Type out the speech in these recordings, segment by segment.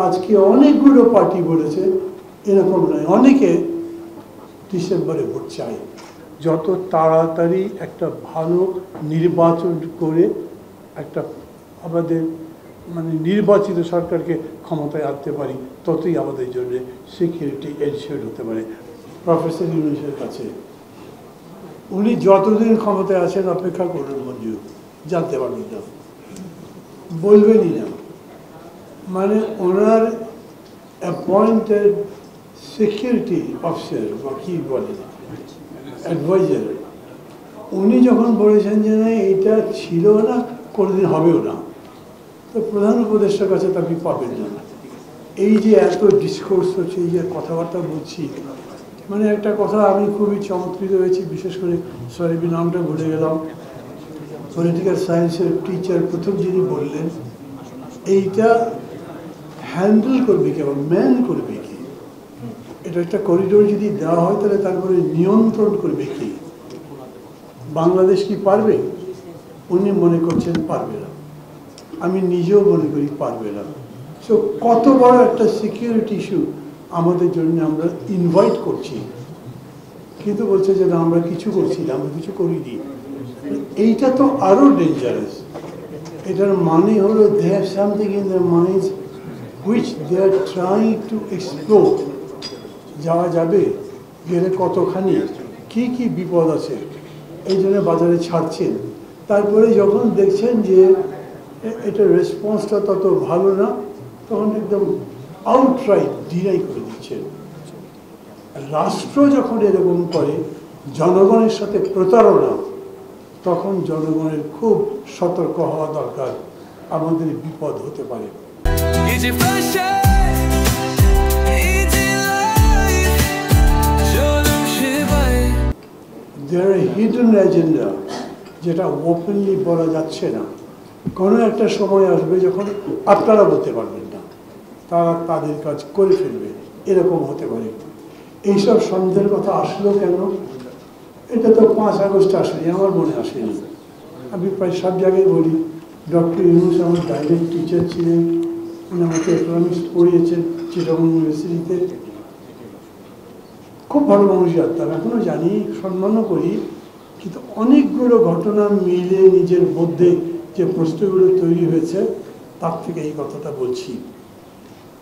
আজকে অনেকগুলো পার্টি বলেছে এরকম নয়, অনেকে ডিসেম্বরে ভোট চাই। যত তাড়াতাড়ি একটা ভালো নির্বাচন করে একটা আমাদের নির্বাচিত সরকারকে ক্ষমতায় আনতে পারি, ততই আমাদের জন্য সিকিউরিটি এনশিওর হতে পারে। প্রফেসর ইউনূসের কাছে উনি যতদিন ক্ষমতায় আছেন অপেক্ষা করুন, মঞ্জু জানতে পারবেন না, বলবেনই না। ওনার অ্যাপয়েন্টেড সিকিউরিটি অফিসার বা কি বলে অ্যাডভাইজার, উনি যখন বলেছেন যে না এটা ছিল না, কোনোদিন হবেও না, তো প্রধান উপদেষ্টার কাছে তা আপনি পাবেন না। এই যে এত ডিসকোর্স হচ্ছে, এই যে কথাবার্তা বলছি, একটা কথা আমি খুবই চমৎকৃত হয়েছি, বিশেষ করে সরি নামটা ভুলে গেলাম, পলিটিক্যাল সায়েন্সের টিচার প্রথম যিনি বললেন এইটা হ্যান্ডেল করবে কি, আবার ম্যান করবে কি, এটা একটা করিডোর যদি দেওয়া হয় তাহলে তারপরে নিয়ন্ত্রণ করবে কি, বাংলাদেশ কি পারবে? উনি মনে করছেন পারবে না, আমি নিজেও মনে করি পারবে না। সো কত বড় একটা সিকিউরিটি ইস্যু আমাদের জন্য আমরা ইনভাইট করছি, কিন্তু বলছে যে না আমরা কিছু করছি না, আমরা কিছু করিনি। এইটা তো আরো ডেঞ্জারাস। এটার মানে হলো they have something in their minds which they are trying to explore. যাওয়া যাবে, গেলে কতখানি কি কি বিপদ আছে, এই জন্য বাজারে ছাড়ছেন। তারপরে যখন দেখছেন যে এটার রেসপন্সটা তত ভালো না, তখন একদম আউটরাইট ডিনাই করে দিচ্ছেন। রাষ্ট্র যখন এরকম করে জনগণের সাথে প্রতারণা, তখন জনগণের খুব সতর্ক হওয়া দরকার, আমাদের বিপদ হতে পারে। There are hidden agenda যেটা ওপেনলি বলা যাচ্ছে না। কোনো একটা সময় আসবে যখন আপনারা বলতে পারবেন না, তারা তাদের কাজ করে ফেলবে, এরকম হতে পারে। এইসব সন্দেহের কথা আসলো কেন? এটা তো 5 আগস্ট আসেনি, আমার মনে আসেনি। আমি প্রায় সব জায়গায় বলি, ডক্টর ইউনূস আমার ডাইরেক্ট টিচার ছিলেন, উনি আমাকে ইকোনমিক্স পড়িয়েছেন চিটাগং ইউনিভার্সিটিতে। খুব ভালো মানুষ জানতাম, এখনও জানি, সম্মানও করি। কিন্তু অনেকগুলো ঘটনা মিলে নিজের মধ্যে যে প্রশ্নগুলো তৈরি হয়েছে, তার থেকে এই কথাটা বলছি।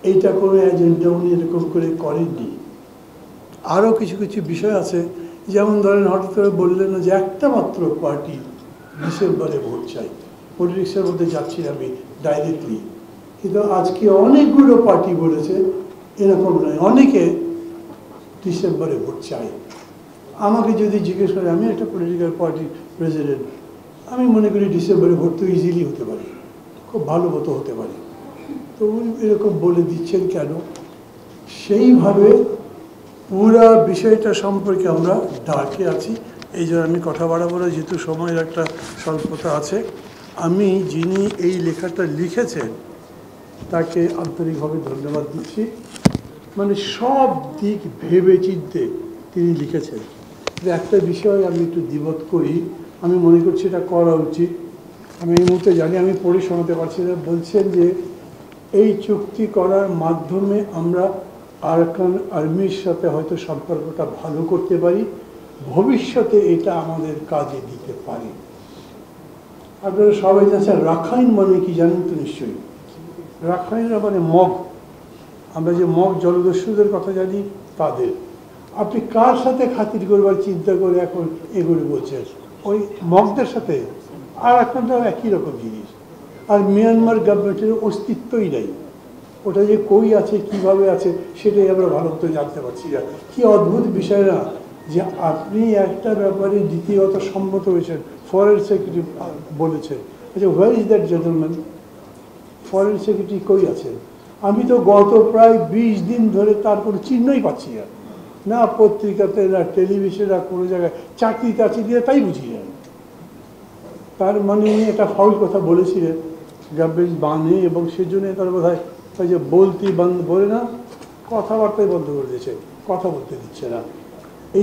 এইটা কোনো এজেন্ডা উনি এরকম করে করেননি। আরও কিছু কিছু বিষয় আছে, যেমন ধরেন হঠাৎ করে বললেন যে একটা মাত্র পার্টি ডিসেম্বরে ভোট চাই। পলিটিক্সের মধ্যে যাচ্ছি আমি ডাইরেক্টলি, কিন্তু আজকে অনেকগুলো পার্টি বলেছে এরকম নয়, অনেকে ডিসেম্বরে ভোট চাই। আমাকে যদি জিজ্ঞেস করে, আমি একটা পলিটিক্যাল পার্টির প্রেসিডেন্ট, আমি মনে করি ডিসেম্বরে ভোট তো ইজিলি হতে পারে, খুব ভালো মতো হতে পারে। তো উনি এরকম বলে দিচ্ছেন কেন? সেইভাবে পুরা বিষয়টা সম্পর্কে আমরা ডাকে আছি। এই জন্য আমি কথা বাড়াবো না, যেহেতু সময়ের একটা স্বল্পতা আছে। আমি যিনি এই লেখাটা লিখেছেন তাকে আন্তরিকভাবে ধন্যবাদ দিচ্ছি। সব দিক ভেবে চিনতে তিনি লিখেছেন। একটা বিষয় আমি একটু দ্বিমত করি, আমি মনে করছি এটা করা উচিত। আমি এই মুহূর্তে জানি, আমি পড়ে শোনাতে পারছি না। বলছেন যে এই চুক্তি করার মাধ্যমে আমরা আরাকান আর্মির সাথে হয়তো সম্পর্কটা ভালো করতে পারি, ভবিষ্যতে এটা আমাদের কাজে দিতে পারে। আপনারা সবাই জানছেন রাখাইন মানে কি জানেন তো নিশ্চয়ই। রাখাইনরা মানে মগ, আমরা যে মগ জলদস্যুদের কথা জানি তাদের। আপনি কার সাথে খাতির করবার চিন্তা করে এখন এগুলো বলছেন? ওই মগদের সাথে। আর এখনটাও একই রকম জিনিস। আর মিয়ানমার গভর্নমেন্টের অস্তিত্বই নেই, ওটা যে কই আছে কিভাবে আছে সেটাই আমরা ভালো মতো জানতে পারছি না। কি অদ্ভুত বিষয় না যে আপনি একটা ব্যাপারে দ্বিতীয়ত সম্মত হয়েছেন, ফরেন সেক্রেটারি বলেছেন। আচ্ছা, where is that gentleman? Foreign secretary কই আছেন? আমি তো গত প্রায় 20 দিন ধরে তার কোনো চিহ্নই পাচ্ছি না, না পত্রিকাতে, না টেলিভিশনে, না কোনো জায়গায়। চাকরি টাকরি দিয়ে তাই বুঝি না। তার মানে উনি একটা ফাউল কথা বলেছিলেন, গভর্নমেন্ট বানে, এবং সেজন্য তার বোধ হয় ওই যে বলতি বন্ধ বলে না, কথাবার্তাই বন্ধ করে দিয়েছে, কথা বলতে দিচ্ছে না।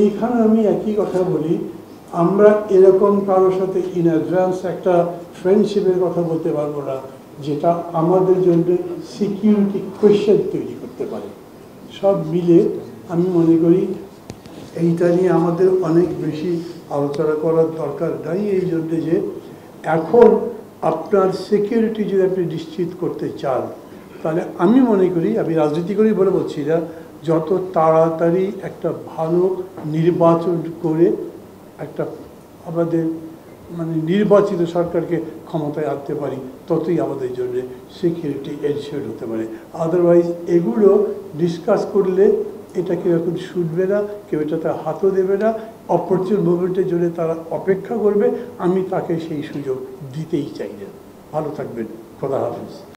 এইখানে আমি একই কথা বলি, আমরা এরকম কারোর সাথে ইন অ্যাডভান্স একটা ফ্রেন্ডশিপের কথা বলতে পারবো না, যেটা আমাদের জন্য সিকিউরিটি কোয়েশ্চেন তৈরি করতে পারে। সব মিলে আমি মনে করি এইটা নিয়ে আমাদের অনেক বেশি আলোচনা করার দরকার নাই, এই জন্যে যে এখন আপনার সিকিউরিটি যদি আপনি নিশ্চিত করতে চান, তাহলে আমি মনে করি, আমি রাজনীতি করি বলে বলছি না, যত তাড়াতাড়ি একটা ভালো নির্বাচন করে একটা আমাদের নির্বাচিত সরকারকে ক্ষমতায় আনতে পারি, ততই আমাদের জন্য সিকিউরিটি এনশিওর হতে পারে। আদারওয়াইজ এগুলো ডিসকাস করলে এটা কেউ এখন শুনবে না, কেউ এটাতে হাতও দেবে না, অপরচুন মুভমেন্টের জন্য তারা অপেক্ষা করবে। আমি তাকে সেই সুযোগ দিতেই চাই না। ভালো থাকবেন, খোদা হাফিজ।